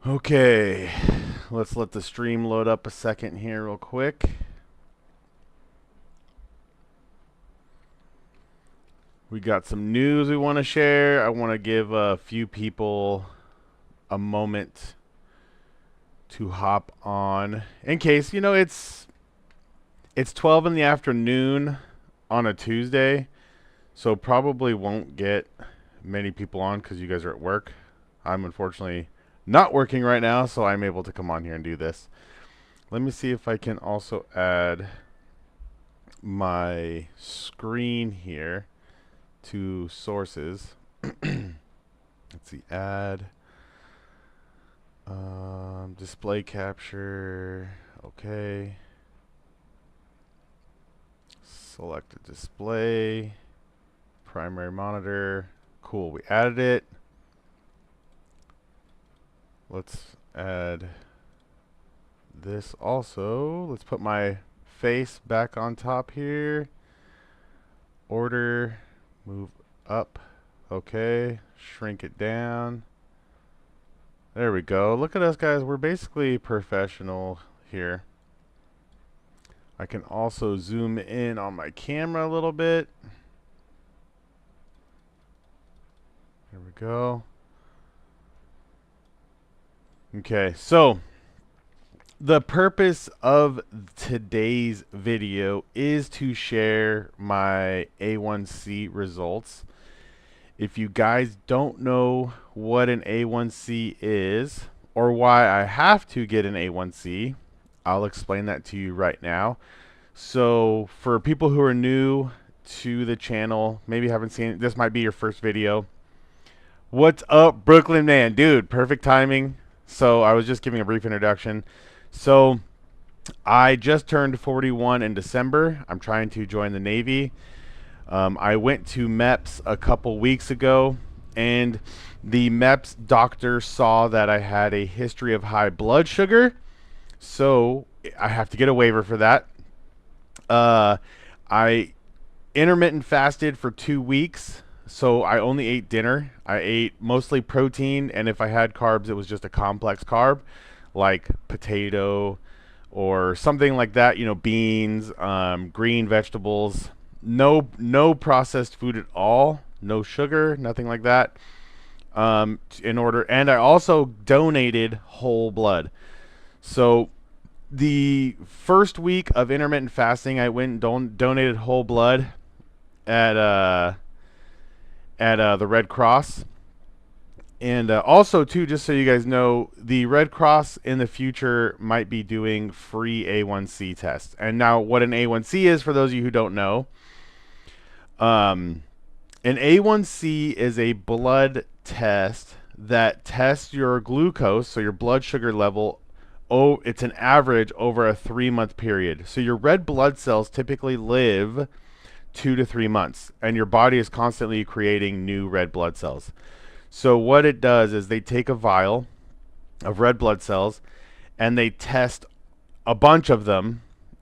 Okay, let's let the stream load up a second here real quick. We got some news we want to share. I want to give a few people a moment to hop on in case, it's 12 in the afternoon on a Tuesday, so probably won't get many people on cuz you guys are at work. I'm unfortunately not working right now, so I'm able to come on here and do this. Let me see if I can also add my screen here to sources. Let's see, add display capture. Okay. Select a display. Primary monitor. Cool, we added it. Let's add this also. Let's put my face back on top here. Order, move up. Okay, shrink it down. There we go. Look at us, guys. We're basically professional here. I can also zoom in on my camera a little bit. There we go. Okay, so the purpose of today's video is to share my A1C results. If you guys don't know what an A1C is or why I have to get an A1C, I'll explain that to you right now. So for people who are new to the channel, maybe haven't seen it, this might be your first video. What's up, Brooklyn man? Dude, perfect timing. So I was just giving a brief introduction. So I just turned 41 in December. I'm trying to join the Navy. I went to MEPS a couple weeks ago, and the MEPS doctor saw that I had a history of high blood sugar, so I have to get a waiver for that. I intermittent fasted for 2 weeks, so I only ate dinner. I ate mostly protein, and if I had carbs, it was just a complex carb, like potato or something like that. Beans, green vegetables. No processed food at all. No sugar, nothing like that. And I also donated whole blood. So the first week of intermittent fasting, I went and donated whole blood at the Red Cross. And also, too, just so you guys know, the Red Cross in the future might be doing free A1C tests. And now, what an A1C is, for those of you who don't know, an A1C is a blood test that tests your glucose, so your blood sugar level. Oh, it's an average over a 3-month period. So your red blood cells typically live 2 to 3 months, and your body is constantly creating new red blood cells. So what it does is they take a vial of red blood cells and they test a bunch of them,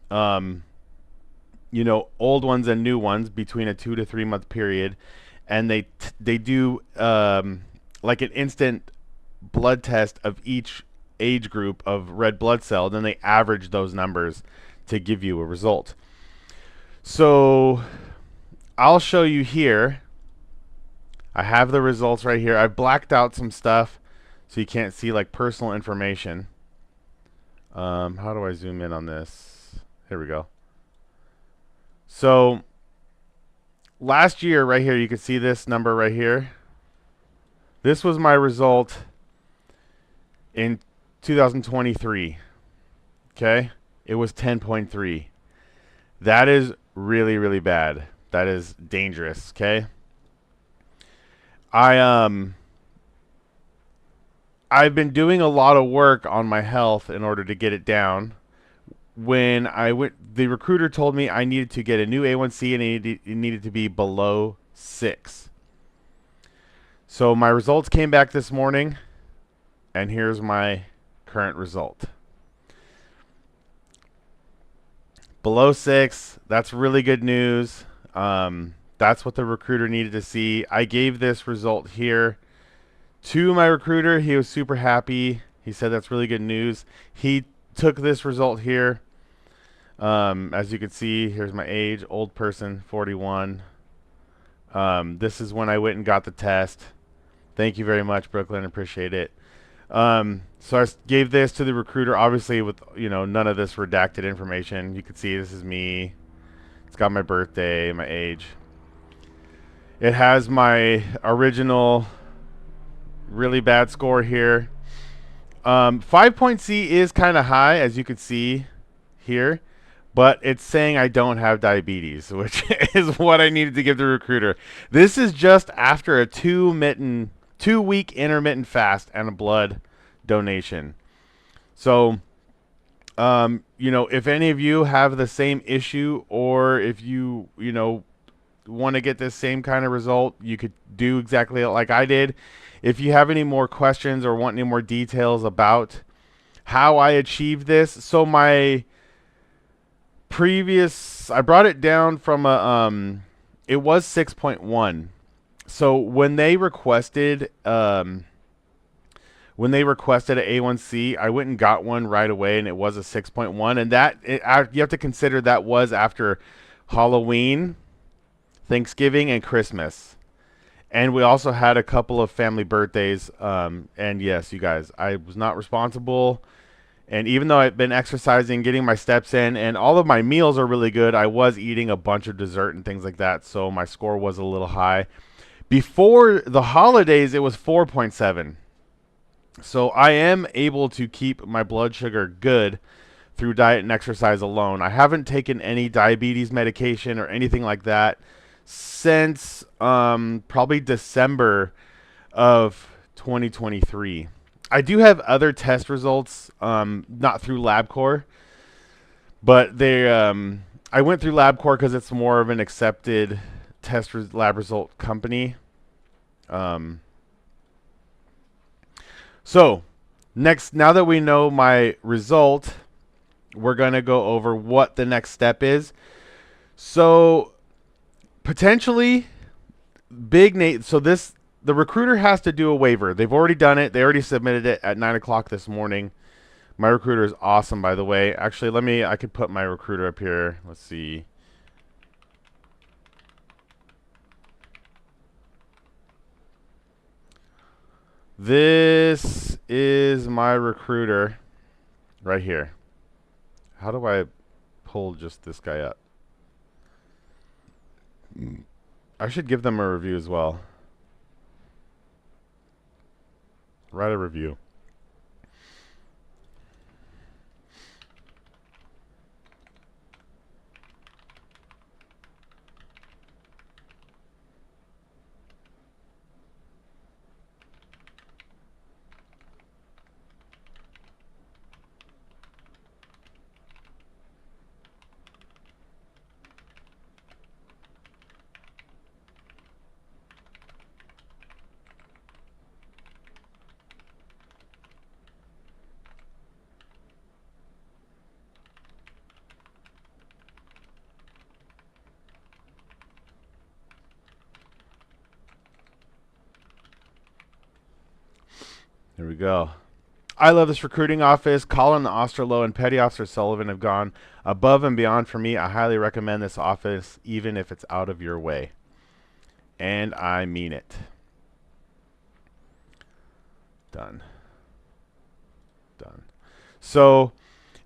old ones and new ones between a 2 to 3 month period, and they do like an instant blood test of each age group of red blood cell. Then they average those numbers to give you a result. So I'll show you here. I have the results right here. I've blacked out some stuff so you can't see like personal information. How do I zoom in on this? Here we go. So last year right here, you can see this number right here. This was my result in 2023. Okay? It was 10.3. That is really, really bad. That is dangerous, okay? I've been doing a lot of work on my health in order to get it down. When I went, the recruiter told me I needed to get a new A1C and it needed to be below 6. So my results came back this morning, and here's my current result. Below 6, that's really good news. That's what the recruiter needed to see. I gave this result here to my recruiter. He was super happy. He said that's really good news. He took this result here. As you can see, here's my age, old person, 41. This is when I went and got the test. Thank you very much, Brooklyn. Appreciate it. So I gave this to the recruiter, obviously with, none of this redacted information. You can see this is me. It's got my birthday, my age. It has my original really bad score here. 5-point C is kind of high, as you can see here, but it's saying I don't have diabetes, which is what I needed to give the recruiter. This is just after a 2-week intermittent fast and a blood donation. So, if any of you have the same issue, or if you, want to get this same kind of result, you could do exactly like I did. If you have any more questions or want any more details about how I achieved this, so my previous, I brought it down from it was 6.1. So when they requested an A1C, I went and got one right away, and it was a 6.1. And you have to consider that was after Halloween, Thanksgiving, and Christmas. And we also had a couple of family birthdays. And yes, you guys, I was not responsible. And even though I've been exercising, getting my steps in, and all of my meals are really good, I was eating a bunch of dessert and things like that. So my score was a little high. Before the holidays, it was 4.7. So I am able to keep my blood sugar good through diet and exercise alone. I haven't taken any diabetes medication or anything like that since probably December of 2023. I do have other test results, not through LabCorp, but I went through LabCorp because it's more of an accepted lab result company. So next, now that we know my result, we're going to go over what the next step is. So potentially big Nate. So the recruiter has to do a waiver. They've already done it. They already submitted it at 9 o'clock this morning. My recruiter is awesome, by the way. Actually, I could put my recruiter up here. Let's see. This is my recruiter right here. How do I pull just this guy up? I should give them a review as well. Write a review. Here we go. I love this recruiting office. Colin Osterloh and Petty Officer Sullivan have gone above and beyond for me. I highly recommend this office, even if it's out of your way. And I mean it. Done. Done. So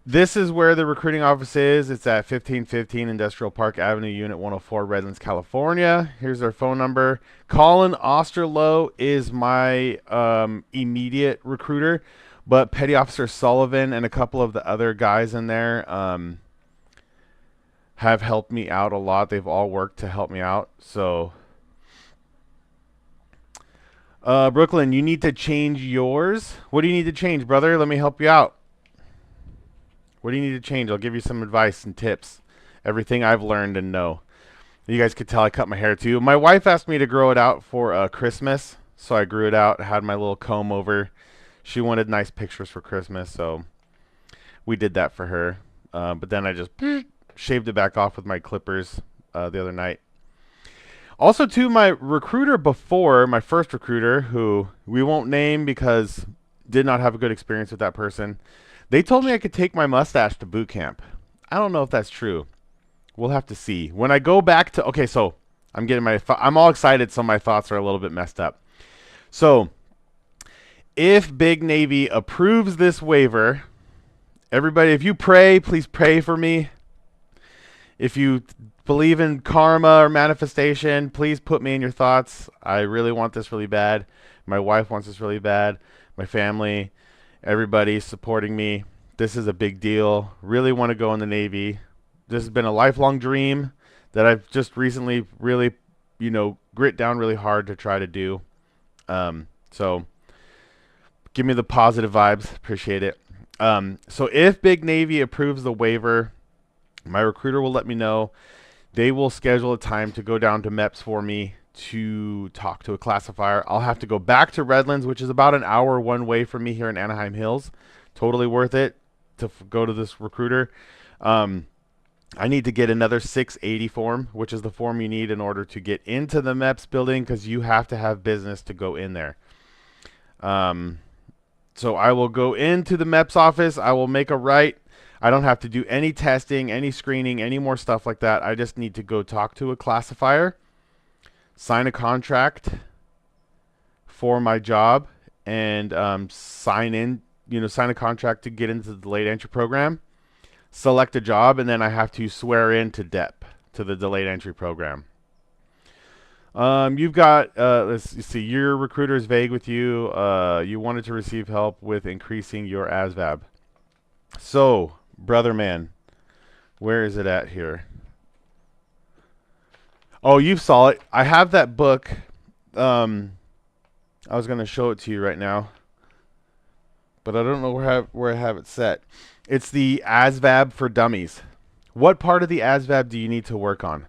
this is where the recruiting office is. It's at 1515 Industrial Park Avenue, Unit 104, Redlands, California. Here's their phone number. Colin Osterloh is my immediate recruiter, but Petty Officer Sullivan and a couple of the other guys in there have helped me out a lot. They've all worked to help me out. So, Brooklyn, you need to change yours. What do you need to change, brother? Let me help you out. What do you need to change? I'll give you some advice and tips. Everything I've learned and know. You guys could tell I cut my hair too. My wife asked me to grow it out for Christmas, so I grew it out. Had my little comb over. She wanted nice pictures for Christmas, so we did that for her. But then I just shaved it back off with my clippers the other night. Also, too, my recruiter before, my first recruiter, who we won't name because Did not have a good experience with that person. They told me I could take my mustache to boot camp. I don't know if that's true. We'll have to see. When I go back to, okay, so I'm all excited, so my thoughts are a little bit messed up. So, if Big Navy approves this waiver, everybody, if you pray, please pray for me. If you believe in karma or manifestation, please put me in your thoughts. I really want this really bad. My wife wants this really bad. My family, everybody supporting me. This is a big deal. Really want to go in the Navy. This has been a lifelong dream that I've just recently really, grit down really hard to try to do. So give me the positive vibes. Appreciate it. So if Big Navy approves the waiver, my recruiter will let me know. They will schedule a time to go down to MEPS for me to talk to a classifier. I'll have to go back to Redlands, which is about an hour one way from me here in Anaheim Hills. Totally worth it to go to this recruiter. I need to get another 680 form, which is the form you need in order to get into the MEPS building, because you have to have business to go in there. So I will go into the MEPS office. I will make a right. I don't have to do any testing, any screening, any more stuff like that. I just need to go talk to a classifier, sign a contract for my job, and sign a contract to get into the delayed entry program, select a job, and then I have to swear in to DEP, to the delayed entry program. You've got, let's see, your recruiter is vague with you. You wanted to receive help with increasing your ASVAB. So, brother man, where is it at here? Oh, you saw it. I have that book. I was going to show it to you right now, but I don't know where I have it set. It's the ASVAB for Dummies. What part of the ASVAB do you need to work on?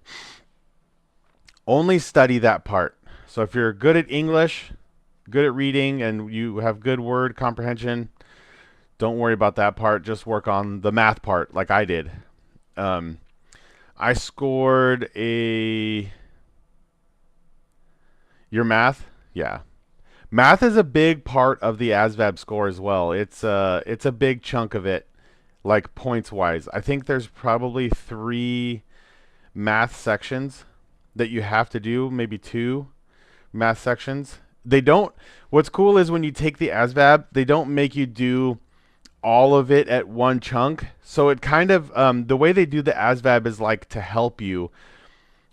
Only study that part. So if you're good at English, good at reading, and you have good word comprehension, don't worry about that part. Just work on the math part like I did. I scored your math? Yeah. Math is a big part of the ASVAB score as well. It's a big chunk of it, like points wise. I think there's probably 3 math sections that you have to do, maybe 2 math sections. What's cool is when you take the ASVAB, they don't make you do all of it at one chunk. So it kind of, the way they do the ASVAB is like to help you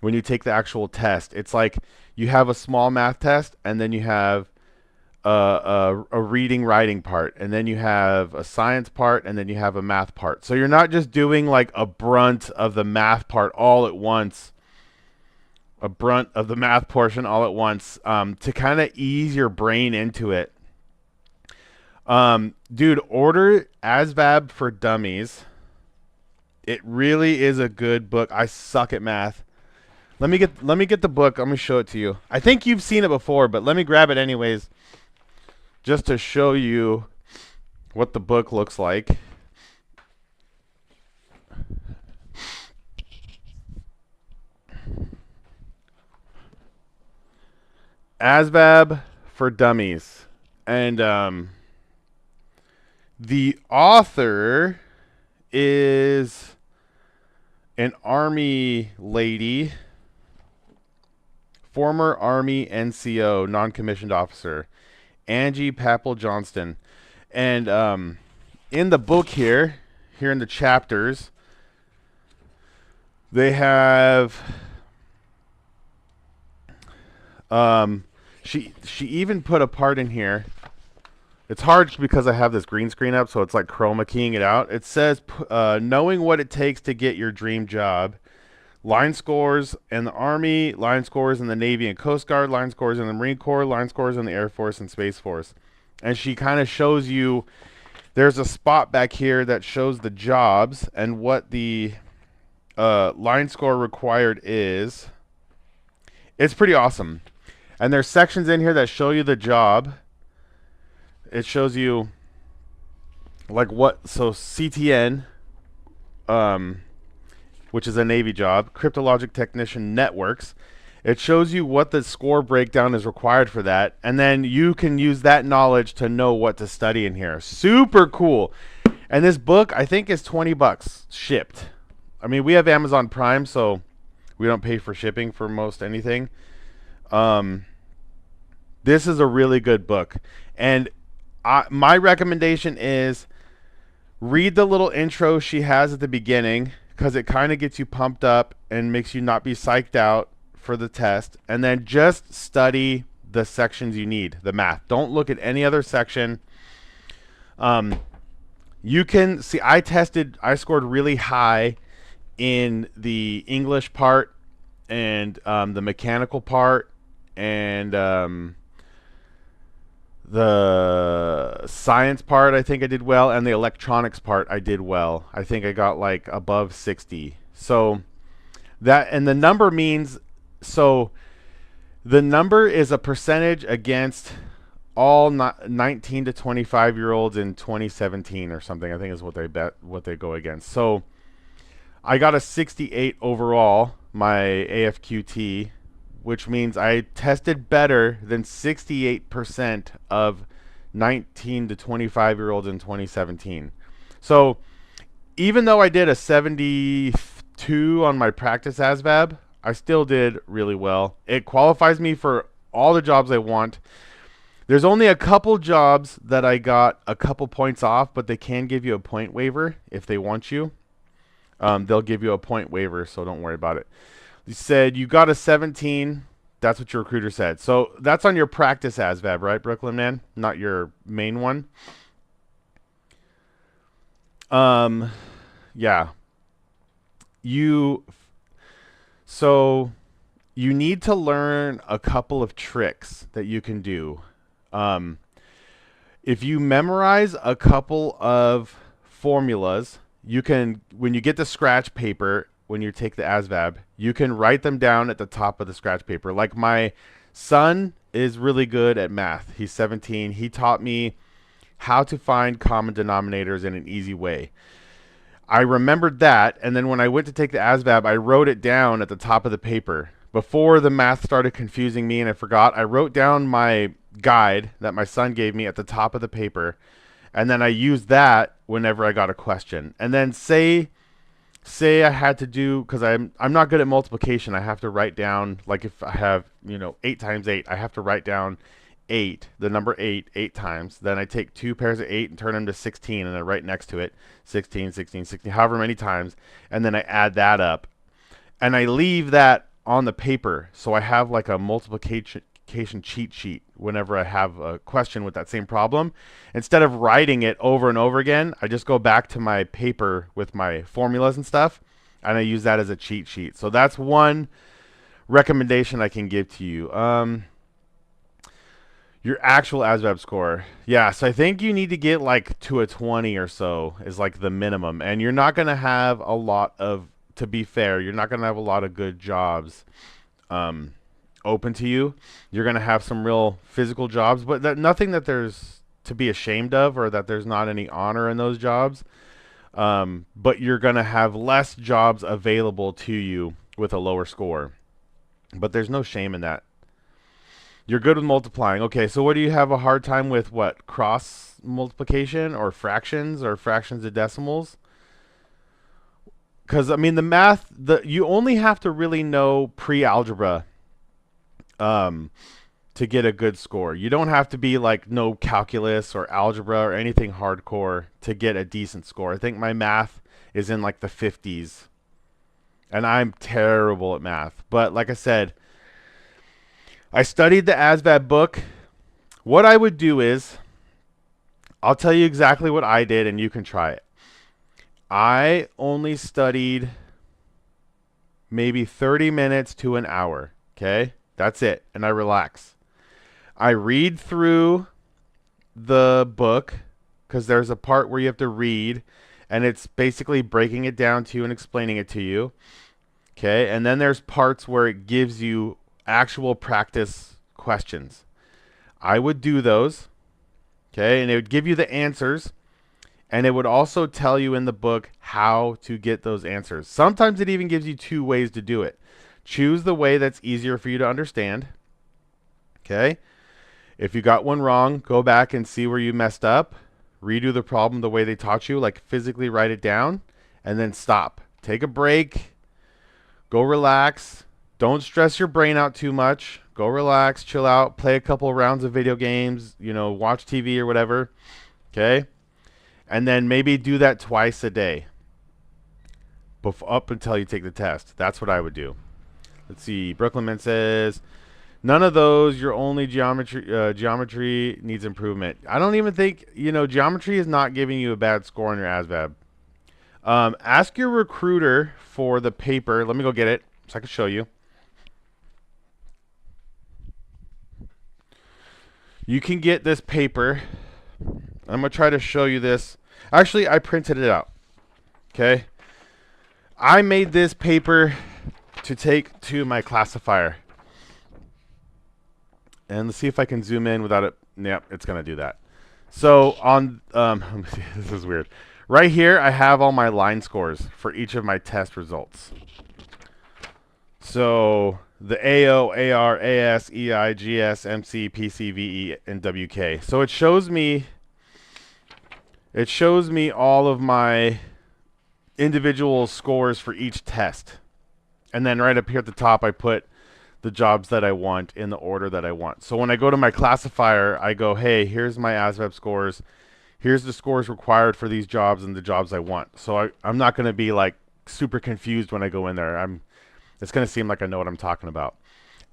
when you take the actual test. It's like you have a small math test, and then you have a reading writing part, and then you have a science part, and then you have a math part. So you're not just doing like a brunt of the math part all at once, a brunt of the math portion all at once, to kind of ease your brain into it. Dude, order ASVAB for Dummies. It really is a good book. I suck at math. Let me get the book. Let me show it to you. I think you've seen it before, but let me grab it anyways, just to show you what the book looks like. ASVAB for Dummies. And the author is an Army lady, former Army NCO, non-commissioned officer, Angie Papel Johnston. And in the book here in the chapters, they have she even put a part in here. It's hard because I have this green screen up, so it's like chroma keying it out. It says, knowing what it takes to get your dream job. Line scores in the Army, line scores in the Navy and Coast Guard, line scores in the Marine Corps, line scores in the Air Force and Space Force. And she kind of shows you, there's a spot back here that shows the jobs and what the line score required is. It's pretty awesome. And there's sections in here that show you the job. It shows you like so CTN, which is a Navy job, cryptologic technician networks. It shows you what the score breakdown is required for that, and then you can use that knowledge to know what to study in here. Super cool. And this book, I think, is 20 bucks shipped. I mean, we have Amazon Prime, so we don't pay for shipping for most anything. This is a really good book. And my recommendation is read the little intro she has at the beginning, because it kind of gets you pumped up and makes you not be psyched out for the test. And then just study the sections you need, the math. Don't look at any other section. You can see I scored really high in the English part and the mechanical part and the science part. I think I did well, and the electronics part I did well. I think I got like above 60. So that, and the number means, so the number is a percentage against all 19 to 25 year olds in 2017 or something, I think is what they go against. So I got a 68 overall, my AFQT, which means I tested better than 68% of 19 to 25 year olds in 2017. So even though I did a 72 on my practice ASVAB, I still did really well. It qualifies me for all the jobs I want. There's only a couple jobs that I got a couple points off, but they can give you a point waiver if they want you. They'll give you a point waiver, so don't worry about it. You said you got a 17. That's what your recruiter said. So that's on your practice ASVAB, right, Brooklyn man? Not your main one. Yeah. So you need to learn a couple of tricks that you can do. If you memorize a couple of formulas, you can, when you get the scratch paper, when you take the ASVAB, you can write them down at the top of the scratch paper. Like my son is really good at math. He's 17. He taught me how to find common denominators in an easy way. I remembered that, and then when I went to take the ASVAB, I wrote it down at the top of the paper. Before the math started confusing me and I forgot, I wrote down my guide that my son gave me at the top of the paper, and then I used that whenever I got a question. And then say I had to do, because I'm not good at multiplication, I have to write down, like if I have 8 times 8, I have to write down 8, the number 8 times. Then I take 2 pairs of 8 and turn them to 16, and I write next to it 16, 16, 16, however many times, and then I add that up, and I leave that on the paper, so I have like a multiplication cheat sheet whenever I have a question with that same problem. Instead of writing it over and over again, I just go back to my paper with my formulas and stuff, and I use that as a cheat sheet. So that's one recommendation I can give to you. Your actual ASVAB score. Yeah, so I think you need to get like to a 20 or so is like the minimum, and you're not going to have a lot of, to be fair, you're not going to have a lot of good jobs open to you. You're going to have some real physical jobs, but nothing that there's to be ashamed of, or that there's not any honor in those jobs. But you're going to have less jobs available to you with a lower score. But there's no shame in that. You're good with multiplying. Okay, so what do you have a hard time with? What, cross multiplication or fractions of decimals? Because I mean, the math, you only have to really know pre-algebra to get a good score. You don't have to be like no calculus or algebra or anything hardcore to get a decent score. I think my math is in like the 50s, and I'm terrible at math. But like I said, I studied the ASVAB book. What I would do is, I'll tell you exactly what I did, and you can try it. I only studied maybe 30 minutes to an hour. Okay? That's it. And I relax. I read through the book, because there's a part where you have to read, and it's basically breaking it down to you and explaining it to you. Okay? And then there's parts where it gives you actual practice questions. I would do those. Okay? And it would give you the answers. And it would also tell you in the book how to get those answers. Sometimes it even gives you 2 ways to do it. Choose the way that's easier for you to understand. Okay? If you got one wrong, go back and see where you messed up. Redo the problem the way they taught you, like physically write it down, and then stop. Take a break. Go relax. Don't stress your brain out too much. Go relax, chill out, play a couple rounds of video games, watch TV or whatever. Okay? And then maybe do that twice a day up until you take the test. That's what I would do. Let's see. Brooklyn says, none of those. Your only geometry needs improvement. I don't even think, geometry is not giving you a bad score on your ASVAB. Ask your recruiter for the paper. Let me go get it so I can show you. You can get this paper. I'm going to try to show you this. Actually, I printed it out. Okay. I made this paper to take to my classifier. And let's see if I can zoom in without it. Yep, it's going to do that. So on, let me see, this is weird. Right here, I have all my line scores for each of my test results. So the AO, AR, AS, EI, GS, MC, PC, VE, and WK. So it shows me all of my individual scores for each test. And then right up here at the top, I put the jobs that I want in the order that I want. So when I go to my classifier, I go, hey, here's my ASVAB scores. Here's the scores required for these jobs and the jobs I want. So I'm not going to be like super confused when I go in there. It's going to seem like I know what I'm talking about.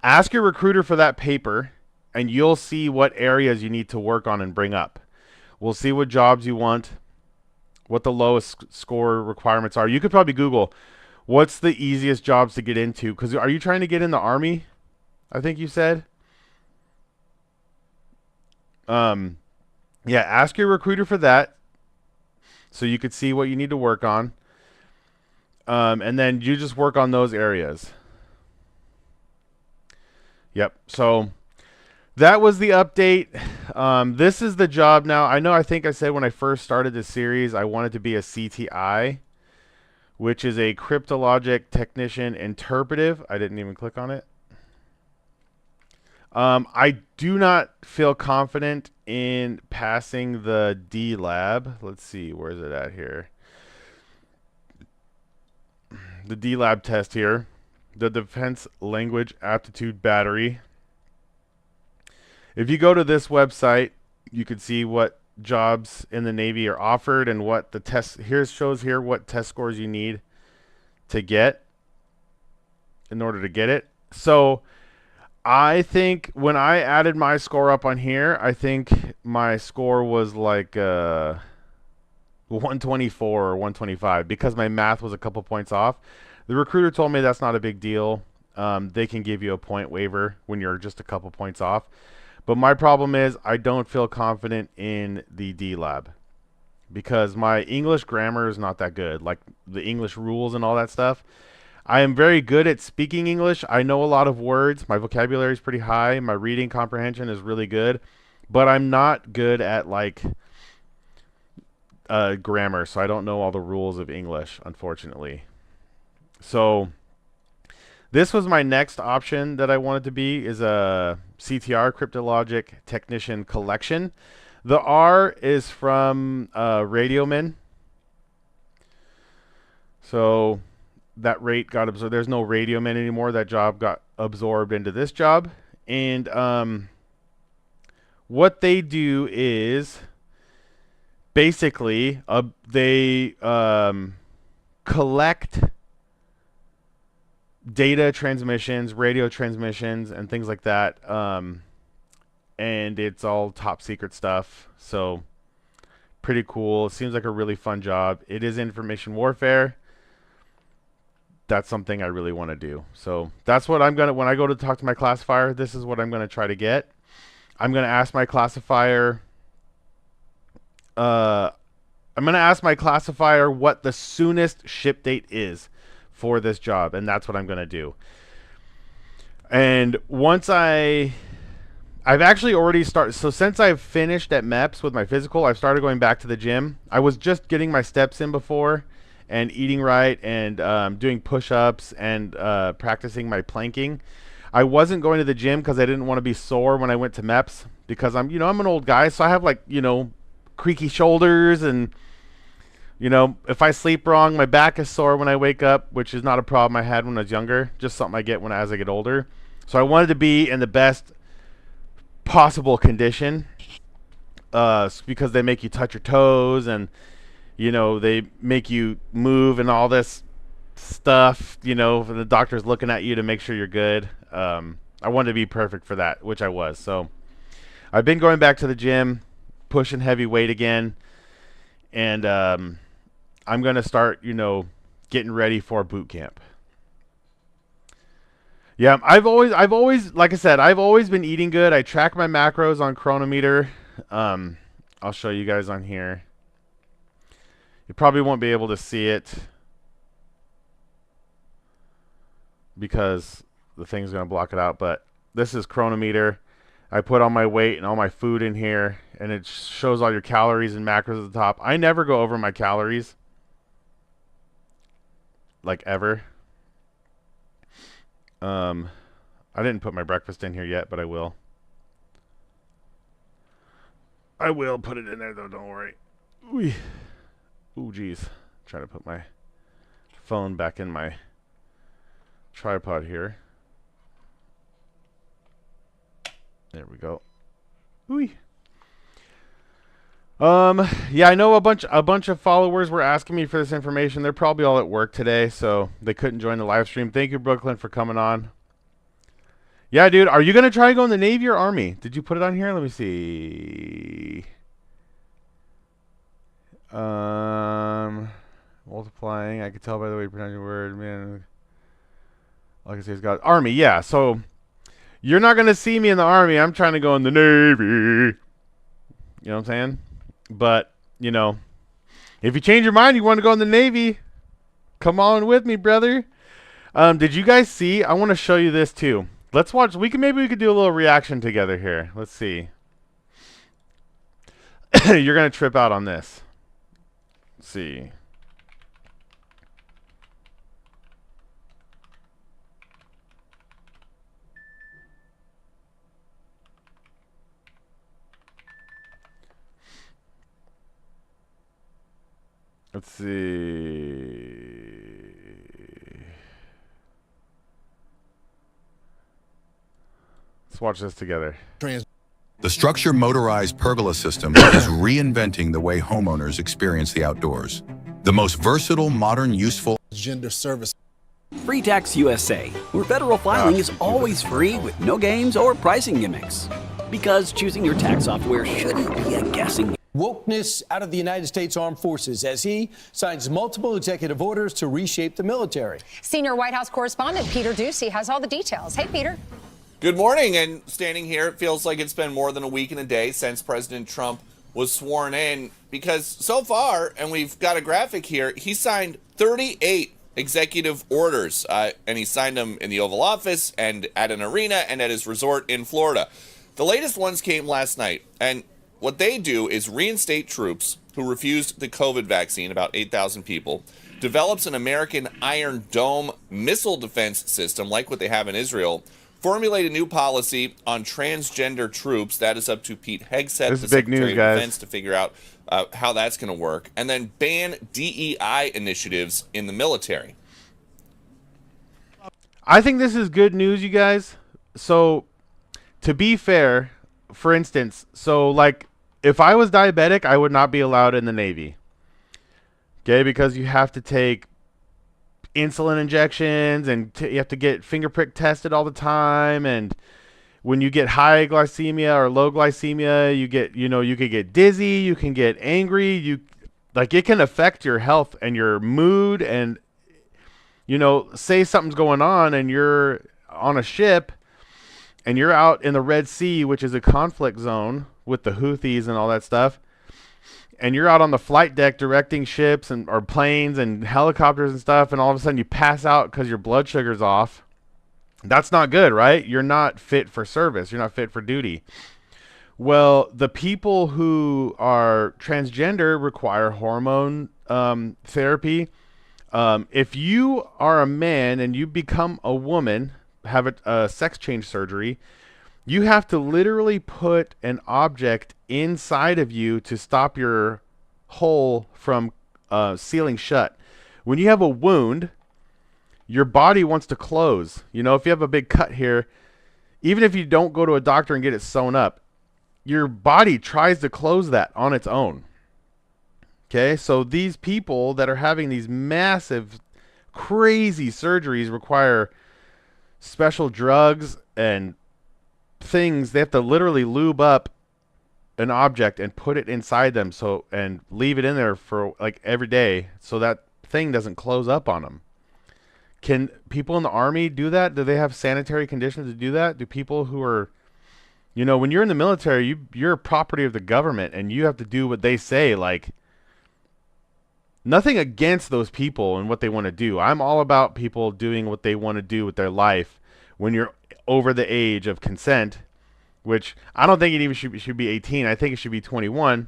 Ask your recruiter for that paper, and you'll see what areas you need to work on and bring up. We'll see what jobs you want, what the lowest score requirements are. You could probably Google, what's the easiest jobs to get into? Because are you trying to get in the Army? I think you said. Yeah, ask your recruiter for that so you could see what you need to work on. And then you just work on those areas. Yep. So that was the update. This is the job now. I think I said when I first started this series, I wanted to be a CTI, which is a cryptologic technician interpretive. I didn't even click on it. I do not feel confident in passing the D lab. Let's see, where is it at here? The D lab test here. The Defense Language Aptitude Battery. If you go to this website, you can see what jobs in the Navy are offered and what the test here shows here what test scores you need to get in order to get it. So I think when I added my score up on here, I think my score was like 124 or 125 because my math was a couple points off. The recruiter told me that's not a big deal. They can give you a point waiver when you're just a couple points off. But my problem is I don't feel confident in the D lab because my English grammar is not that good, like the English rules and all that stuff. I am very good at speaking English. I know a lot of words. My vocabulary is pretty high. My reading comprehension is really good. But I'm not good at like grammar, so I don't know all the rules of English, unfortunately. So this was my next option that I wanted to be is a CTR, Cryptologic Technician Collection. The R is from Radioman. So that rate got absorbed. There's no Radioman anymore. That job got absorbed into this job. And what they do is basically they collect data transmissions, radio transmissions, and things like that. And it's all top secret stuff. So pretty cool. It seems like a really fun job. It is information warfare. That's something I really want to do. So that's what I'm going to, when I go to talk to my classifier, this is what I'm going to try to get. I'm going to ask my classifier, what the soonest ship date is for this job, and that's what I'm going to do. And once I've actually already started, so since I've finished at MEPS with my physical, I've started going back to the gym. I was just getting my steps in before, and eating right and doing push-ups and practicing my planking. I wasn't going to the gym because I didn't want to be sore when I went to MEPS because I'm an old guy, so I have like, creaky shoulders, and if I sleep wrong, my back is sore when I wake up, which is not a problem I had when I was younger, just something I get as I get older. So I wanted to be in the best possible condition because they make you touch your toes, and they make you move and all this stuff, the doctor's looking at you to make sure you're good. I wanted to be perfect for that, which I was. So I've been going back to the gym, pushing heavy weight again, and I'm going to start, getting ready for boot camp. Yeah, I've always, like I said, I've always been eating good. I track my macros on Chronometer. I'll show you guys on here. You probably won't be able to see it because the thing's going to block it out, but this is Chronometer. I put all my weight and all my food in here, and it shows all your calories and macros at the top. I never go over my calories, like ever. I didn't put my breakfast in here yet, but I will. I will put it in there, though, don't worry. Ooh, geez. Trying to put my phone back in my tripod here. There we go. Yeah, I know a bunch of followers were asking me for this information. They're probably all at work today, so they couldn't join the live stream. Thank you, Brooklyn, for coming on. Yeah, dude, are you gonna try to go in the Navy or Army? Did you put it on here? Let me see. Multiplying. I could tell by the way you pronounce your word, man. Like I say, it's got Army. Yeah, so you're not gonna see me in the Army. I'm trying to go in the Navy. You know what I'm saying? But, if you change your mind, you want to go in the Navy, come on with me, brother. Did you guys see? I want to show you this too. Let's watch. Maybe we could do a little reaction together here. Let's see. You're going to trip out on this. Let's see. Let's see. Let's watch this together. The structure motorized pergola system is reinventing the way homeowners experience the outdoors. The most versatile, modern, useful gender service. Free Tax USA, where federal filing is always free with no games or pricing gimmicks. Because choosing your tax software shouldn't be a guessing game. Wokeness out of the United States Armed Forces as he signs multiple executive orders to reshape the military. Senior White House correspondent Peter Doocy has all the details. Hey, Peter. Good morning. And standing here, it feels like it's been more than a week and a day since President Trump was sworn in, because so far, and we've got a graphic here, he signed 38 executive orders, and he signed them in the Oval Office and at an arena and at his resort in Florida. The latest ones came last night, and what they do is reinstate troops who refused the COVID vaccine, about 8,000 people, develops an American Iron Dome missile defense system like what they have in Israel, formulate a new policy on transgender troops. That is up to Pete Hegseth, the Secretary of Defense, to figure out how that's going to work, and then ban DEI initiatives in the military. I think this is good news, you guys. So, to be fair, for instance, like, if I was diabetic, I would not be allowed in the Navy. Okay, because you have to take insulin injections, and you have to get finger prick tested all the time, and when you get high glycemia or low glycemia, you get, you could get dizzy, you can get angry, it can affect your health and your mood, and say something's going on and you're on a ship and you're out in the Red Sea, which is a conflict zone with the Houthis and all that stuff, and you're out on the flight deck directing ships or planes and helicopters and stuff, and all of a sudden you pass out because your blood sugar's off. That's not good, right? You're not fit for service. You're not fit for duty. Well, the people who are transgender require hormone therapy, If you are a man and you become a woman, have a sex change surgery, you have to literally put an object inside of you to stop your hole from sealing shut. When you have a wound, your body wants to close. You know, if you have a big cut here, even if you don't go to a doctor and get it sewn up, your body tries to close that on its own. Okay, so these people that are having these massive, crazy surgeries require special drugs and things. They have to literally lube up an object and put it inside them, so, and leave it in there for like every day so that thing doesn't close up on them. Can people in the army do that? Do they have sanitary conditions to do that? Do people who are, you know, when you're in the military, you're property of the government and you have to do what they say. Like, nothing against those people and what they want to do. I'm all about people doing what they want to do with their life when you're over the age of consent, which I don't think it even should be 18. I think it should be 21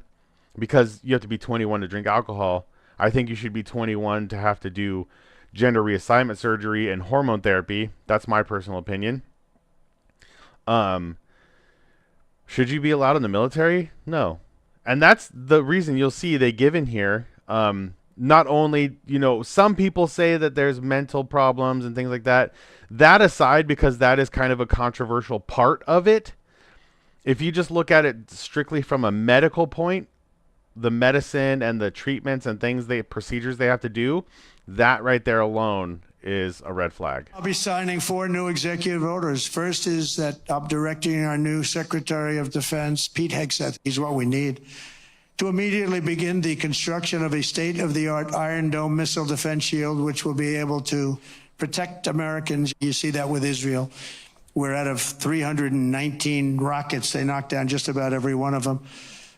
because you have to be 21 to drink alcohol. I think you should be 21 to have to do gender reassignment surgery and hormone therapy. That's my personal opinion. Should you be allowed in the military? No. And that's the reason you'll see they give in here. Not only, you know, some people say that there's mental problems and things like that. That aside, because that is kind of a controversial part of it, if you just look at it strictly from a medical point, the medicine and the treatments and things, procedures they have to do, that right there alone is a red flag. I'll be signing 4 new executive orders. First is that I'm directing our new Secretary of Defense, Pete Hegseth, he's what we need, to immediately begin the construction of a state-of-the-art Iron Dome missile defense shield, which will be able to protect Americans. You see that with Israel. We're out of 319 rockets. They knocked down just about every one of them.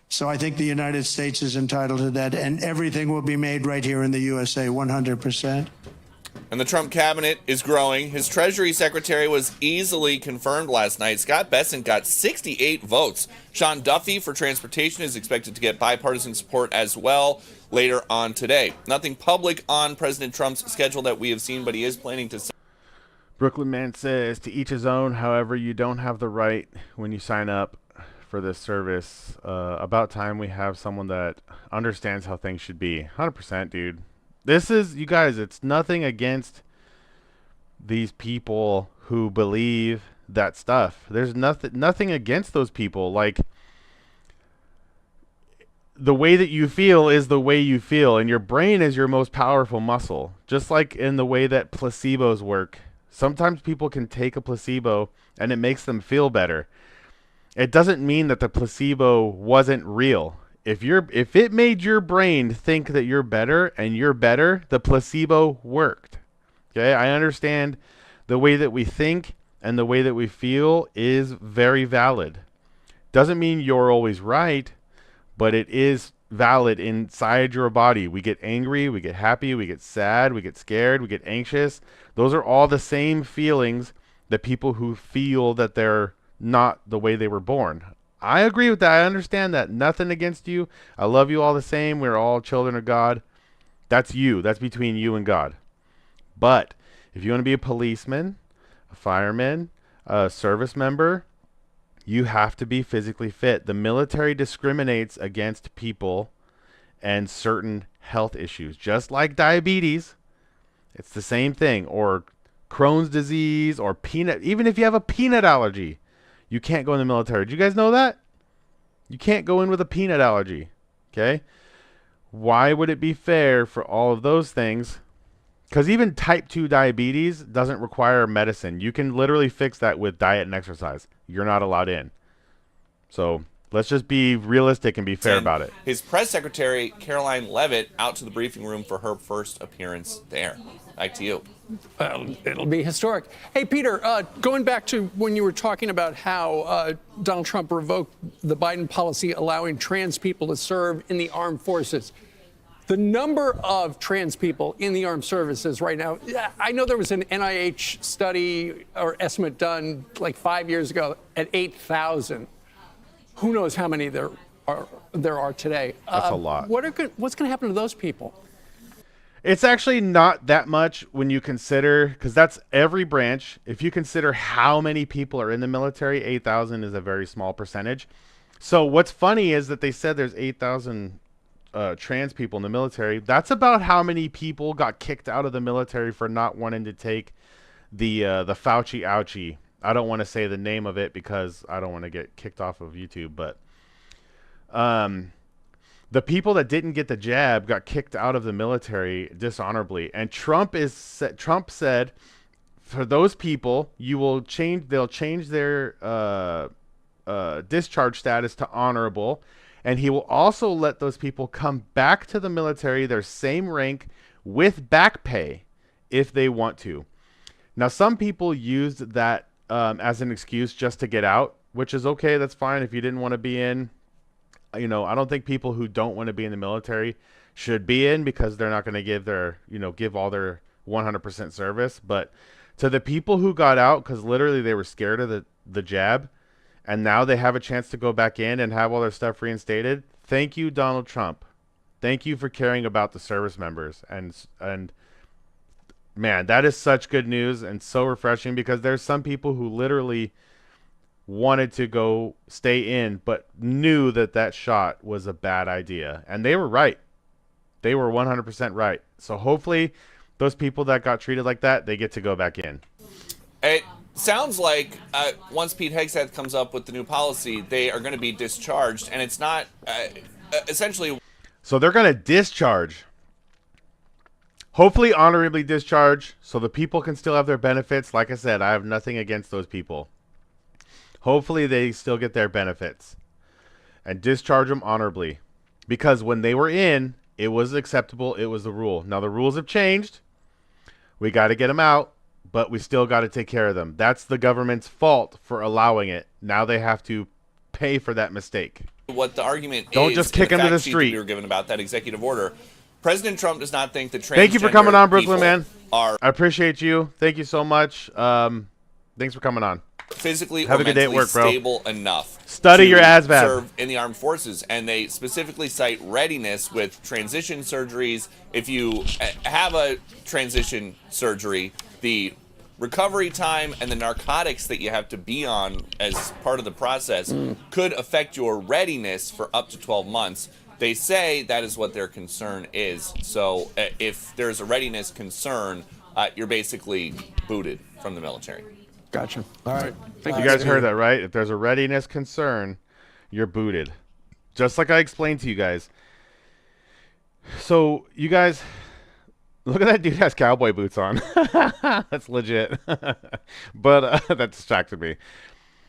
So I think the United States is entitled to that, and everything will be made right here in the USA, 100%. And the Trump cabinet is growing. His Treasury Secretary was easily confirmed last night. Scott Bessent got 68 votes. Sean Duffy for transportation is expected to get bipartisan support as well later on today. Nothing public on President Trump's schedule that we have seen, but he is planning to. Brooklyn Man says, to each his own. However, you don't have the right when you sign up for this service. About time we have someone that understands how things should be. 100%, dude. This is, you guys, it's nothing against these people who believe that stuff. There's nothing against those people. Like, the way that you feel is the way you feel, and your brain is your most powerful muscle. Just like in the way that placebos work. Sometimes people can take a placebo and it makes them feel better. It doesn't mean that the placebo wasn't real. If it made your brain think that you're better and you're better, the placebo worked. Okay? I understand the way that we think and the way that we feel is very valid. Doesn't mean you're always right, but it is valid inside your body. We get angry, we get happy, we get sad, we get scared, we get anxious. Those are all the same feelings that people who feel that they're not the way they were born. I agree with that. I understand that. Nothing against you. I love you all the same. We're all children of God. That's you. That's between you and God. But if you want to be a policeman, a fireman, a service member, you have to be physically fit. The military discriminates against people and certain health issues, just like diabetes. It's the same thing. Or Crohn's disease or peanut. Even if you have a peanut allergy, you can't go in the military. Did you guys know that? You can't go in with a peanut allergy. Okay? Why would it be fair for all of those things? Because even type 2 diabetes doesn't require medicine. You can literally fix that with diet and exercise. You're not allowed in. So let's just be realistic and be fair about it. His press secretary, Caroline Leavitt, out to the briefing room for her first appearance there. Back to you. It'll be historic. Hey, Peter, going back to when you were talking about how Donald Trump revoked the Biden policy allowing trans people to serve in the armed forces. The number of trans people in the armed services right now, I know there was an NIH study or estimate done like 5 years ago at 8,000. Who knows how many there are today? That's a lot. What's going to happen to those people? It's actually not that much when you consider, because that's every branch. If you consider how many people are in the military, 8,000 is a very small percentage. So what's funny is that they said there's 8,000 trans people in the military. That's about how many people got kicked out of the military for not wanting to take the Fauci ouchie. I don't want to say the name of it because I don't want to get kicked off of YouTube, but the people that didn't get the jab got kicked out of the military dishonorably. And Trump said for those people, they'll change their discharge status to honorable, and he will also let those people come back to the military, their same rank, with back pay if they want to. Now, some people used that as an excuse just to get out, which is okay. That's fine if you didn't want to be in. You know, I don't think people who don't want to be in the military should be in because they're not going to give all their 100% service. But to the people who got out because literally they were scared of the jab, and now they have a chance to go back in and have all their stuff reinstated. Thank you, Donald Trump. Thank you for caring about the service members. And man, that is such good news and so refreshing, because there's some people who literally wanted to go stay in but knew that shot was a bad idea, and they were right. They were 100% right. So hopefully those people that got treated like that, they get to go back in. It sounds like once Pete Hegseth comes up with the new policy, they are going to be discharged, and it's not essentially. So they're going to discharge. Hopefully honorably discharge, so the people can still have their benefits. Like I said, I have nothing against those people. Hopefully they still get their benefits and discharge them honorably, because when they were in, it was acceptable. It was the rule. Now the rules have changed. We got to get them out, but we still got to take care of them. That's the government's fault for allowing it. Now they have to pay for that mistake. What the argument Don't is, just kick them to the sheet that street. we were given about that executive order. President Trump does not think that transgender Thank you for coming on, Brooklyn, man. Are I appreciate you. Thank you so much. Thanks for coming on. physically Have or a good day at mentally work, bro. stable enough Study to your ASVAB. serve in the armed forces, and they specifically cite readiness with transition surgeries. If you have a transition surgery, the recovery time and the narcotics that you have to be on as part of the process could affect your readiness for up to 12 months. They say that is what their concern is. So if there's a readiness concern, you're basically booted from the military. Gotcha. All right. Thank You guys heard that, right? If there's a readiness concern, you're booted. Just like I explained to you guys. So, you guys, look at that dude has cowboy boots on. That's legit. But that distracted me.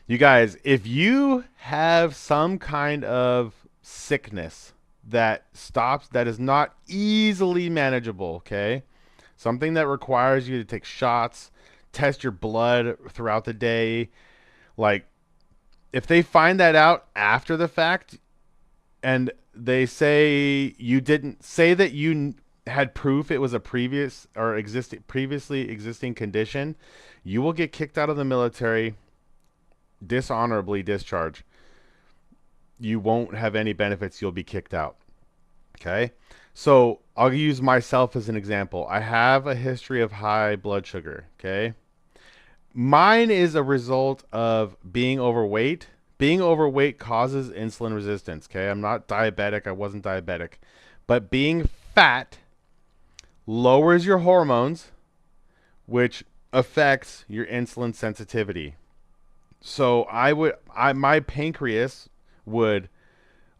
You guys, if you have some kind of sickness that is not easily manageable, okay? Something that requires you to take shots, test your blood throughout the day. Like, if they find that out after the fact and they say you didn't say that you had proof it was a previously existing condition, you will get kicked out of the military, dishonorably discharged. You won't have any benefits. You'll be kicked out. Okay? So I'll use myself as an example. I have a history of high blood sugar. Okay? Mine is a result of being overweight. Being overweight causes insulin resistance. Okay? I'm not diabetic. I wasn't diabetic. But being fat lowers your hormones, which affects your insulin sensitivity. So my pancreas would,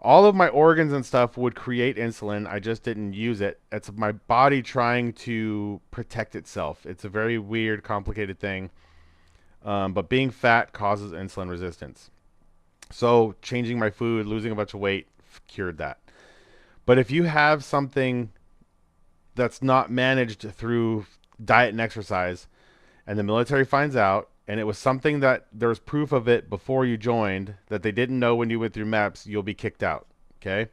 all of my organs and stuff would create insulin. I just didn't use it. It's my body trying to protect itself. It's a very weird, complicated thing. But being fat causes insulin resistance. So changing my food, losing a bunch of weight, cured that. But if you have something that's not managed through diet and exercise, and the military finds out, and it was something that there was proof of it before you joined that they didn't know when you went through MEPS, you'll be kicked out. Okay?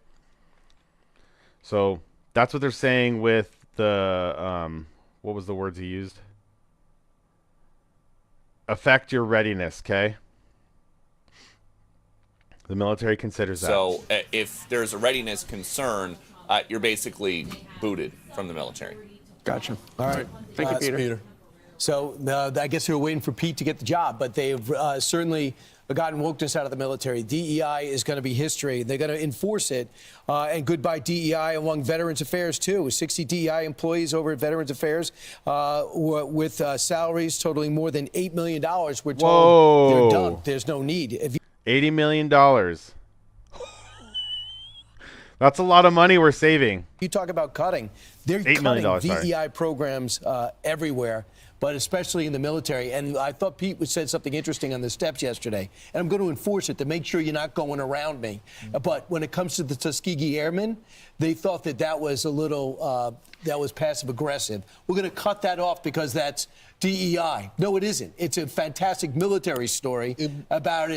So that's what they're saying with the, what was the words he used? Affect your readiness, okay? The military considers that. So if there's a readiness concern, you're basically booted from the military. Gotcha. All right. Thank you, Peter. So I guess they were waiting for Pete to get the job, but they've certainly gotten wokeness out of the military. DEI is going to be history. They're going to enforce it. And goodbye DEI among Veterans Affairs, too. 60 DEI employees over at Veterans Affairs with salaries totaling more than $8 million. We're told they're done. There's no need. $80 million. That's a lot of money we're saving. You talk about cutting. They're $8 cutting million, DEI programs everywhere, but especially in the military. And I thought Pete said something interesting on the steps yesterday, and I'm going to enforce it to make sure you're not going around me. But when it comes to the Tuskegee Airmen, they thought that was a little, that was passive aggressive. We're going to cut that off because that's DEI. No, it isn't. It's a fantastic military story about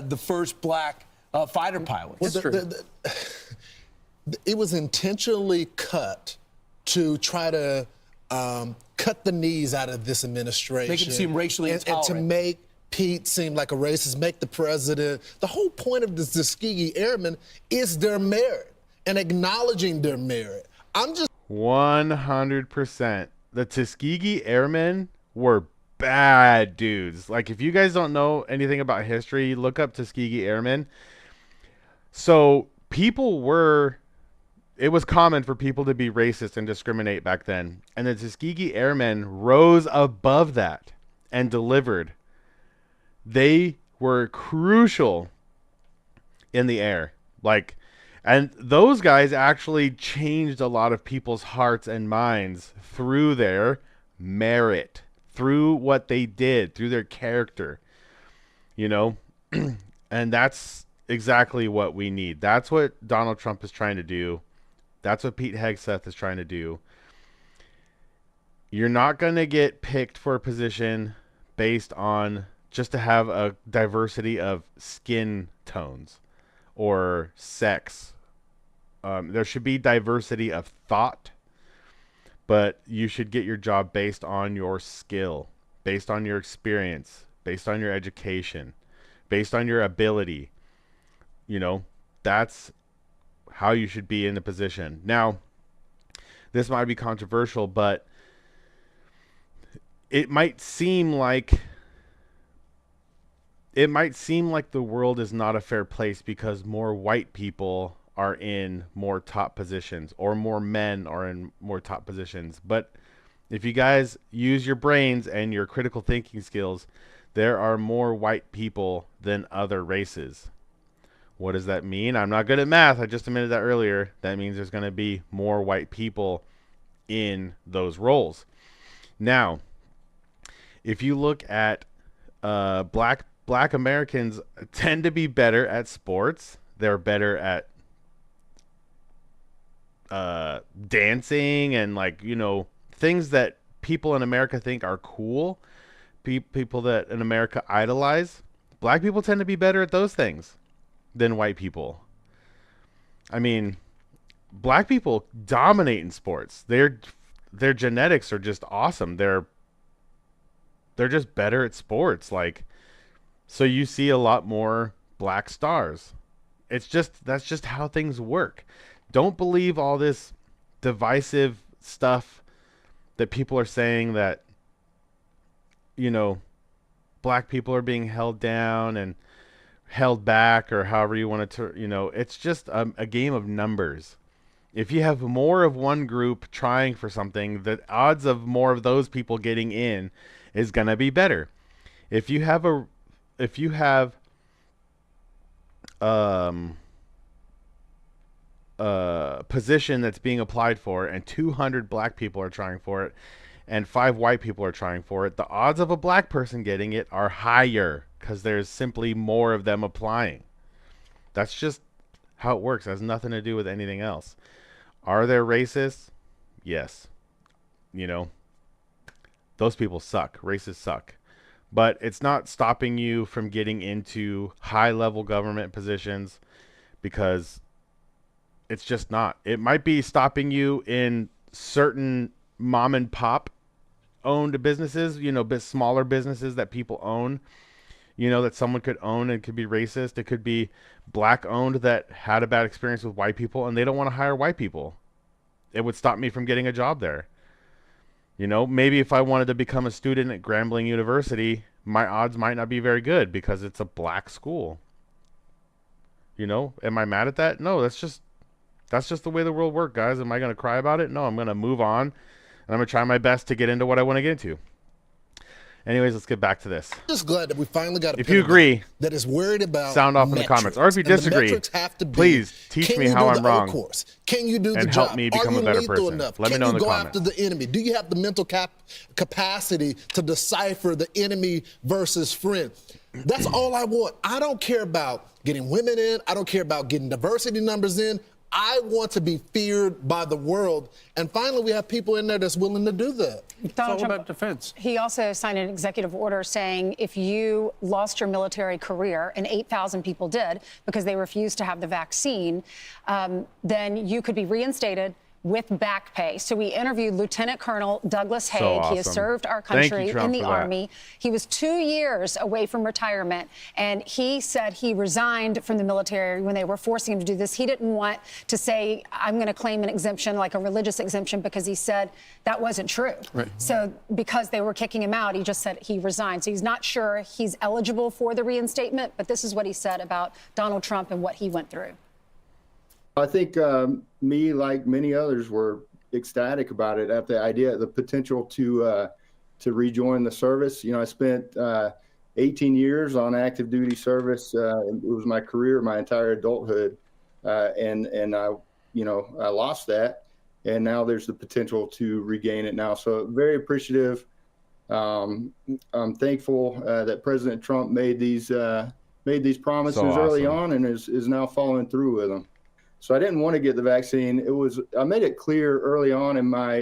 the first black fighter pilots. It was intentionally cut to try to cut the knees out of this administration. Make him seem racially intolerant. And to make Pete seem like a racist, make the president. The whole point of the Tuskegee Airmen is their merit and acknowledging their merit. I'm just 100%. The Tuskegee Airmen were bad dudes. Like, if you guys don't know anything about history, look up Tuskegee Airmen. So it was common for people to be racist and discriminate back then. And the Tuskegee Airmen rose above that and delivered. They were crucial in the air. And those guys actually changed a lot of people's hearts and minds through their merit, through what they did, through their character, and that's exactly what we need. That's what Donald Trump is trying to do. That's what Pete Hegseth is trying to do. You're not going to get picked for a position based on just to have a diversity of skin tones or sex. There should be diversity of thought, but you should get your job based on your skill, based on your experience, based on your education, based on your ability. That's how you should be in the position. Now, this might be controversial, but it might seem like the world is not a fair place because more white people are in more top positions or more men are in more top positions. But if you guys use your brains and your critical thinking skills, there are more white people than other races. What does that mean? I'm not good at math. I just admitted that earlier. That means there's going to be more white people in those roles. Now, if you look at black Americans tend to be better at sports. They're better at dancing and things that people in America think are cool. People that in America idolize. Black people tend to be better at those things than white people. I mean, black people dominate in sports. Their genetics are just awesome. They're just better at sports. So you see a lot more black stars. That's just how things work. Don't believe all this divisive stuff that people are saying that black people are being held down and held back, or however you want to, it's just a game of numbers. If you have more of one group trying for something, the odds of more of those people getting in is going to be better. If you have a position that's being applied for and 200 black people are trying for it and 5 white people are trying for it, the odds of a black person getting it are higher because there's simply more of them applying. That's just how it works. It has nothing to do with anything else. Are there racists? Yes. Those people suck. Racists suck. But it's not stopping you from getting into high-level government positions, because it's just not. It might be stopping you in certain mom-and-pop owned businesses, bit smaller businesses that people own, that someone could own and could be racist. It could be black owned that had a bad experience with white people and they don't want to hire white people. it would stop me from getting a job there. You know, maybe if I wanted to become a student at Grambling University, my odds might not be very good because it's a black school. You know, am I mad at that? No, that's just the way the world works, guys. Am I going to cry about it? No, I'm going to move on, and I'm going to try my best to get into what I want to get into. Anyways, let's get back to this. Just glad that we finally got a if you agree, that is worried about sound off metrics. in the comments. Or if you disagree, Please teach me how I'm wrong. Course? Can you do the and job? help me become a better person. Enough? Let me Can know in you the go comments. after the enemy? Do you have the mental capacity to decipher the enemy versus friend? That's all I want. I don't care about getting women in. I don't care about getting diversity numbers in. I want to be feared by the world. And finally, we have people in there that's willing to do that. It's all about defense. He also signed an executive order saying if you lost your military career, and 8,000 people did because they refused to have the vaccine, then you could be reinstated with back pay. So we interviewed Lieutenant Colonel Douglas Haig. Awesome. He has served our Thank country you, Trump, in the for that. Army. He was 2 years away from retirement, and he said he resigned from the military when they were forcing him to do this. He didn't want to say, I'm going to claim an exemption, like a religious exemption, because he said that wasn't true. Right. So because they were kicking him out, he just said he resigned. So he's not sure he's eligible for the reinstatement, but this is what he said about Donald Trump and what he went through. I think me, like many others, were ecstatic about it at the idea, the potential to rejoin the service. You know, I spent 18 years on active duty service. It was my career, my entire adulthood, and I, you know, I lost that, and now there's the potential to regain it now. So very appreciative. I'm thankful that President Trump made these promises early on and is now following through with them. So I didn't want to get the vaccine. I made it clear early on in my,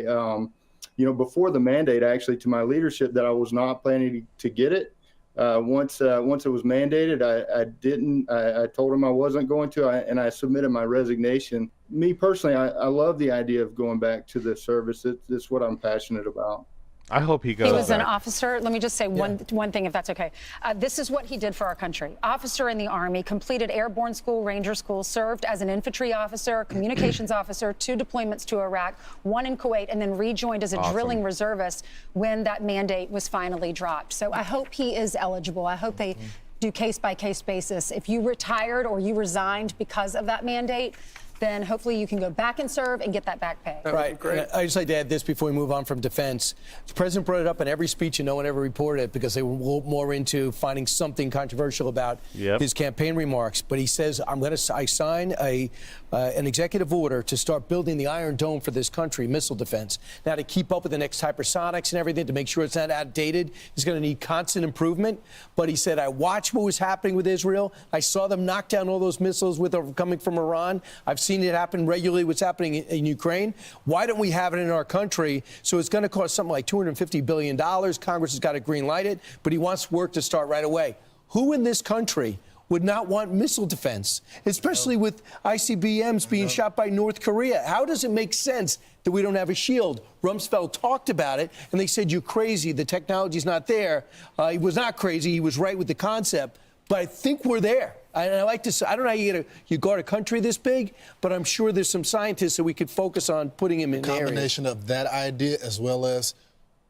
before the mandate, actually, to my leadership that I was not planning to get it. Once it was mandated, I told them I wasn't going to, and I submitted my resignation. Me personally, I love the idea of going back to the service. It's what I'm passionate about. I hope he goes. He was back. an officer. Let me just say one thing, if that's okay. This is what he did for our country. Officer in the Army, completed airborne school, Ranger school, served as an infantry officer, communications officer, 2 deployments to Iraq, 1 in Kuwait, and then rejoined as a drilling reservist when that mandate was finally dropped. So I hope he is eligible. I hope they do case-by-case basis. If you retired or you resigned because of that mandate, then hopefully you can go back and serve and get that back pay. Right. I just like to add this before we move on from defense. The president brought it up in every speech and no one ever reported it because they were more into finding something controversial about his campaign remarks. But he says, I sign an executive order to start building the Iron Dome for this country, missile defense. Now, to keep up with the next hypersonics and everything, to make sure it's not outdated, he's going to need constant improvement. But he said, I watched what was happening with Israel. I saw them knock down all those missiles coming from Iran. I've seen it happen regularly, what's happening in Ukraine. Why don't we have it in our country? So it's going to cost something like $250 billion. Congress has got to green light it, but he wants work to start right away. Who in this country would not want missile defense, especially with ICBMs being shot by North Korea? How does it make sense that we don't have a shield? Rumsfeld talked about it, and they said, you're crazy. The technology's not there. He was not crazy. He was right with the concept. But I think we're there. And I like to say, I don't know how you guard a country this big, but I'm sure there's some scientists that we could focus on putting him in areas. Combination of that idea as well as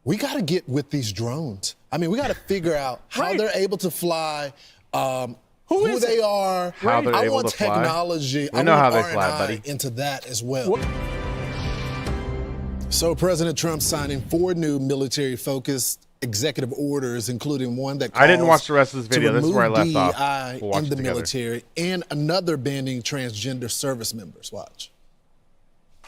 we got to get with these drones. I mean, we got to figure out how they're able to fly, who they are. How they're I able want to fly. technology. I know how they R&I fly, buddy. into that as well. So President Trump signing 4 new military-focused executive orders, including one that calls I didn't watch the rest of this video. This is where I left off. DEI We'll watch in it the together. military, and another banning transgender service members. Watch.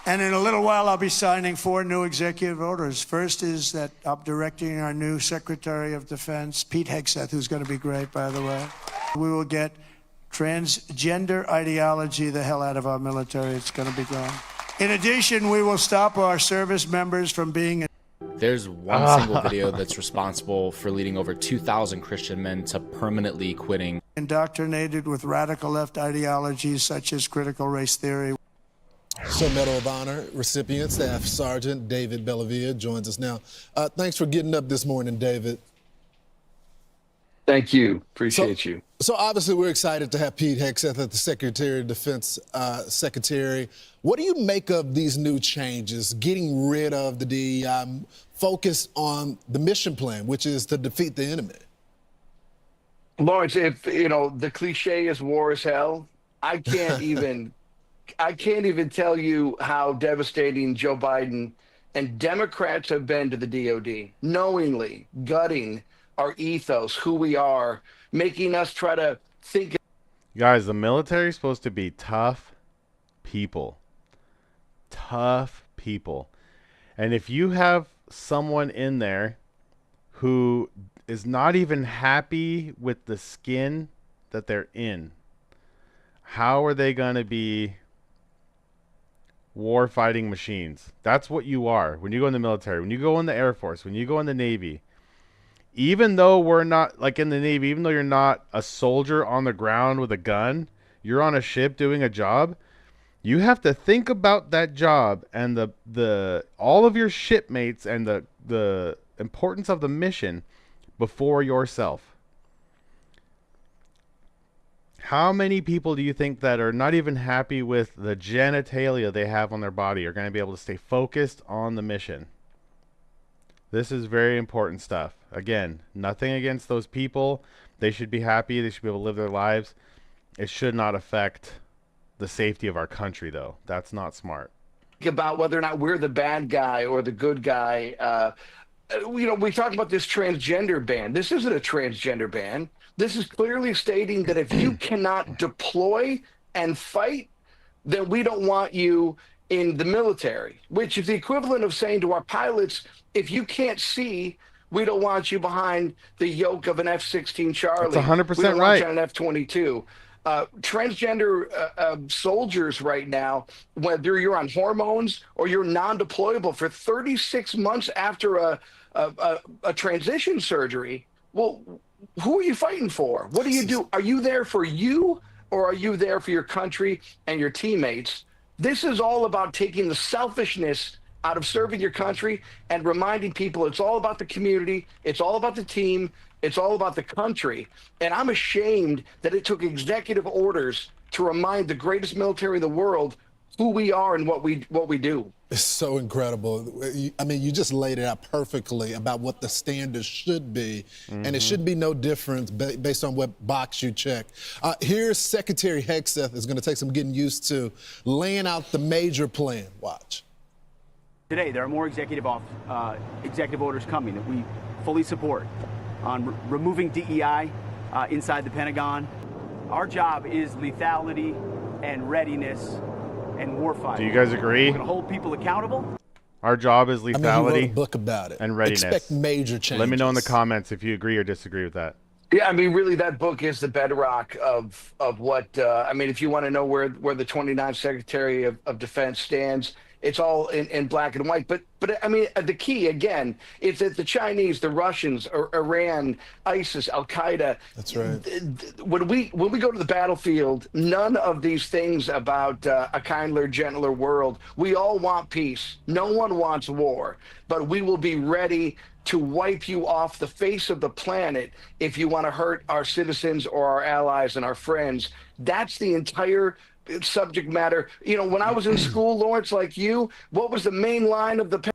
And in a little while, I'll be signing 4 new executive orders. First is that I'm directing our new Secretary of Defense, Pete Hegseth, who's going to be great, by the way. We will get transgender ideology the hell out of our military. It's going to be gone. In addition, we will stop our service members from being There's one single video that's responsible for leading over 2,000 Christian men to permanently quitting. indoctrinated with radical left ideologies such as critical race theory. So Medal of Honor recipient, Staff Sergeant David Bellavia joins us now. Thanks for getting up this morning, David. Thank you. Appreciate you. So obviously we're excited to have Pete Hegseth as the Secretary of Defense Secretary. What do you make of these new changes, getting rid of the DEI, focus on the mission plan, which is to defeat the enemy? Lawrence, if the cliche is war is hell, I can't even tell you how devastating Joe Biden and Democrats have been to the DOD, knowingly gutting our ethos, who we are, making us try to think. Guys, the military is supposed to be tough people. Tough people. And if you have someone in there who is not even happy with the skin that they're in, how are they going to be war fighting machines? That's what you are when you go in the military, when you go in the Air Force, when you go in the Navy. Even though we're not, like in the Navy, even though you're not a soldier on the ground with a gun, you're on a ship doing a job. You have to think about that job and the all of your shipmates and the importance of the mission before yourself. How many people do you think that are not even happy with the genitalia they have on their body are going to be able to stay focused on the mission? This is very important stuff. Again, nothing against those people. They should be happy. They should be able to live their lives. It should not affect the safety of our country, though. That's not smart. About whether or not we're the bad guy or the good guy. We talked about this transgender ban. This isn't a transgender ban. This is clearly stating that if you cannot deploy and fight, then we don't want you in the military, which is the equivalent of saying to our pilots, if you can't see, we don't want you behind the yoke of an F-16 Charlie. That's 100% we don't right. want you on an F-22. Transgender soldiers right now, whether you're on hormones or you're non-deployable for 36 months after a transition surgery, well, who are you fighting for? What do you do? Are you there for you, or are you there for your country and your teammates? This is all about taking the selfishness out of serving your country and reminding people it's all about the community, it's all about the team, it's all about the country. And I'm ashamed that it took executive orders to remind the greatest military in the world who we are and what we do. It's so incredible. I mean, you just laid it out perfectly about what the standards should be, and it should be no different based on what box you check. Here's Secretary Hegseth is going to take some getting used to, laying out the major plan. Watch. Today, there are more executive orders coming that we fully support on removing DEI inside the Pentagon. Our job is lethality and readiness and warfighting. Do you guys agree? We're going to hold people accountable. Our job is lethality. I mean, he wrote a book about it. And readiness. Expect major changes. Let me know in the comments if you agree or disagree with that. Yeah, I mean, really, that book is the bedrock of what. I mean, if you want to know where the 29th Secretary of Defense stands, it's all in black and white. But I mean, the key again is that the Chinese, the Russians, or Iran, ISIS, Al Qaeda. That's right. When we go to the battlefield, none of these things about a kinder, gentler world. We all want peace. No one wants war, but we will be ready to wipe you off the face of the planet if you want to hurt our citizens or our allies and our friends. That's the entire subject matter. You know, when I was in school, Lawrence, like you, what was the main line of the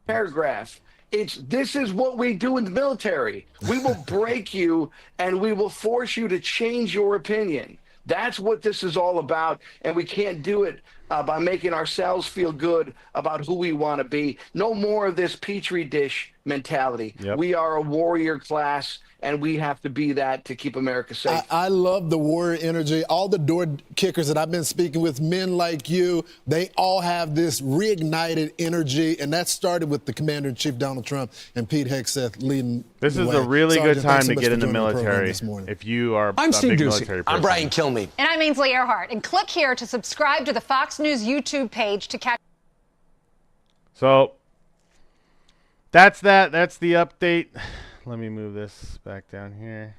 paragraph? It's, this is what we do in the military. We will break you and we will force you to change your opinion. That's what this is all about, and we can't do it by making ourselves feel good about who we want to be. No more of this petri dish mentality. Yep. We are a warrior class, and we have to be that to keep America safe. I love the warrior energy. All the door kickers that I've been speaking with, men like you, they all have this reignited energy, and that started with the Commander-in-Chief Donald Trump and Pete Hegseth leading This the is way. a really Sergeant, good time thanks so to much get for in the joining program military this morning. if you are I'm a Steve big Doocy. military person. I'm Brian Kilmeade. And I'm Ainsley Earhart. And click here to subscribe to the Fox News YouTube page to catch. So that's that. That's the update. Let me move this back down here.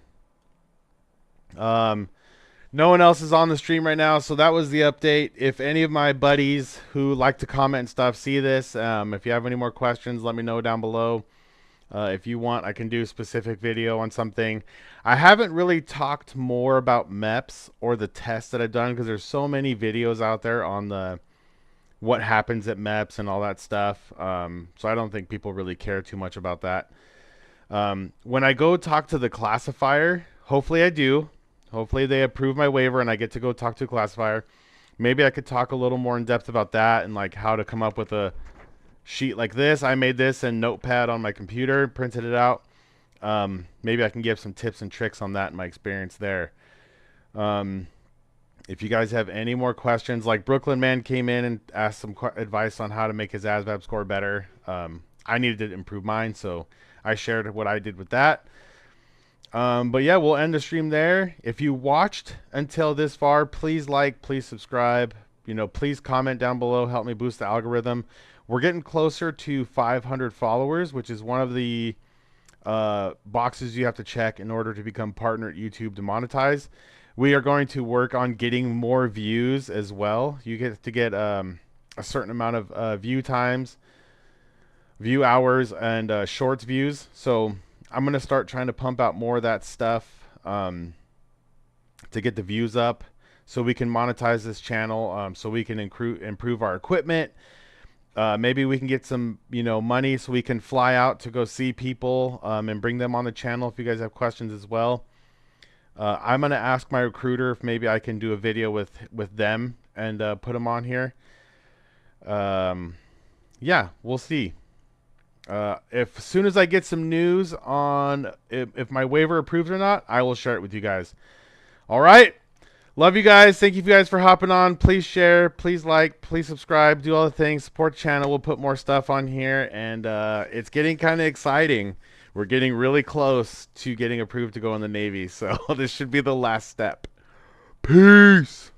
No one else is on the stream right now, so that was the update. If any of my buddies who like to comment and stuff see this, if you have any more questions, let me know down below. If you want, I can do a specific video on something. I haven't really talked more about MEPS or the tests that I've done because there's so many videos out there on the what happens at MEPS and all that stuff. So I don't think people really care too much about that. When I go talk to the classifier, hopefully I do. Hopefully they approve my waiver and I get to go talk to a classifier. Maybe I could talk a little more in depth about that and like how to come up with a sheet like this. I made this in Notepad on my computer, printed it out. Maybe I can give some tips and tricks on that in my experience there. If you guys have any more questions, like Brooklyn Man came in and asked some advice on how to make his ASVAB score better. I needed to improve mine, so I shared what I did with that. But yeah, we'll end the stream there. If you watched until this far, please like, please subscribe. You know, please comment down below, help me boost the algorithm. We're getting closer to 500 followers, which is one of the boxes you have to check in order to become partner at YouTube to monetize. We are going to work on getting more views as well. You get to get a certain amount of view times, view hours, and shorts views. So I'm going to start trying to pump out more of that stuff to get the views up so we can monetize this channel, so we can improve our equipment. Maybe we can get some, money so we can fly out to go see people and bring them on the channel if you guys have questions as well. I'm going to ask my recruiter if maybe I can do a video with them and put them on here. Yeah, we'll see. If as soon as I get some news on if my waiver approves or not, I will share it with you guys. All right. Love you guys. Thank you guys for hopping on. Please share. Please like. Please subscribe. Do all the things. Support the channel. We'll put more stuff on here. And it's getting kind of exciting. We're getting really close to getting approved to go in the Navy. So this should be the last step. Peace.